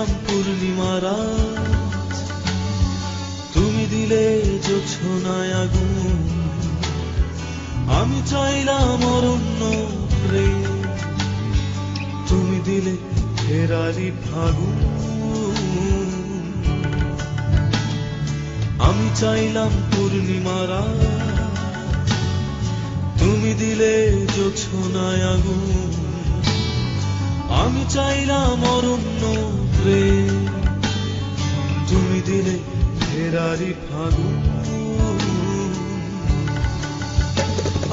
চাইলাম পূর্ণিমা রাত, তুমি দিলে জোছনায় আগুন। আমি চাইলাম অরণ্য প্রেম, তুমি দিলে ফেরারি ফাগুন। আমি চাইলাম পূর্ণিমা রাত, তুমি দিলে জোছনায় আগুন। আমি চাইলাম অরণ্য প্রেম, তুমি দিলে ফেরারি ফাগুন।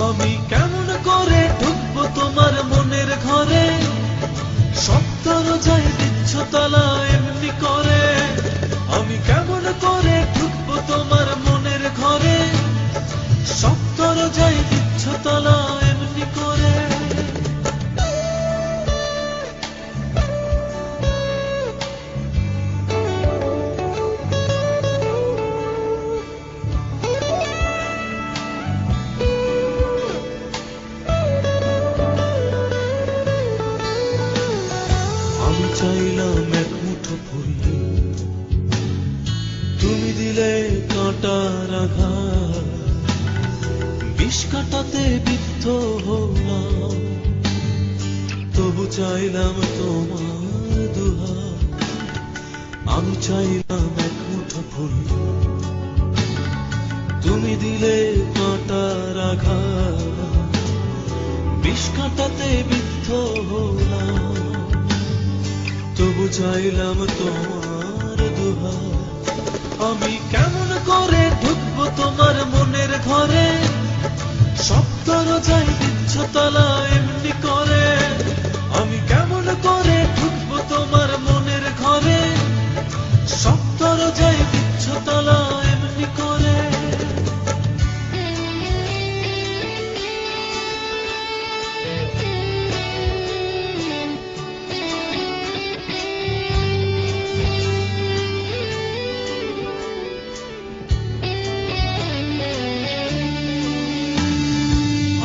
আমি কেমন করে ঢুকবো তোমার মনের ঘরে, সপ্তর যায় দিচ্ছ তালা এমনি করে। আমি কেমন করে ঢুকবো তোমার মনের ঘরে, সপ্তর যায় দিচ্ছ তালা এমনি করে। আমি চাইলাম এক মুঠো ফুল, তুমি দিলে কাঁটার আঘাত। বিষ কাটাতে বিদ্ধ হলাম, তবু চাইলাম তোমার দুহাত। আমি চাইলাম এক মুঠো ফুল, তুমি দিলে কাঁটার আঘাত। বিষ কাটাতে বিদ্ধ হলাম, তবু চাইলাম তোমার দুহাত। আমি কেমন করে ঢুকবো তোমার মনের ঘরে, সপ্তর যাই দিচ্ছ তালা এমনি করে। আমি কেমন করে ঢুকবো তোমার মনের ঘরে, সপ্তর যাই দিচ্ছ তালা এমনি করে।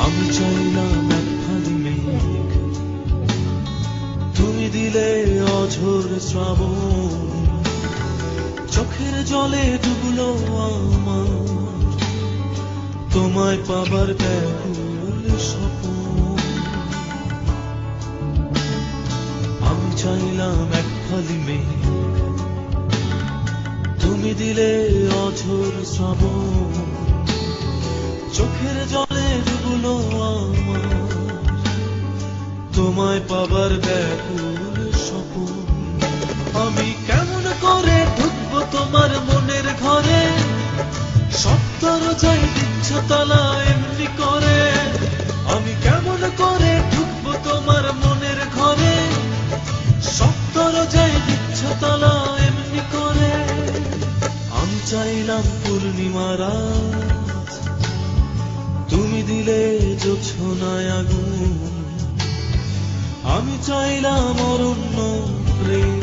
আমি চাইলাম এক ফালি মেঘ, তুমি দিলে অঝোর শ্রাবণ। চোখের জলে ডুবলো আমার, তোমায় পাবার ব্যাকুল স্বপন। আমি চাইলাম এক ফালি মেঘ, তুমি দিলে অঝোর শ্রাবণ। চোখের জলে ডুবলো আমার, তোমায় পাবার ব্যাকুল স্বপন। আমি কেমন করে ঢুকবো তোমার মনের ঘরে, সপ্তর যাই দিচ্ছ তালা এমনি করে। আমি কেমন করে ঢুকবো তোমার মনের ঘরে, সপ্তর যাই দিচ্ছ তালা এমনি করে। আমি চাইলাম পূর্ণিমা রাত, তুমি দিলে জোছনায় আগুন। আমি চাইলাম অরণ্য প্রেম,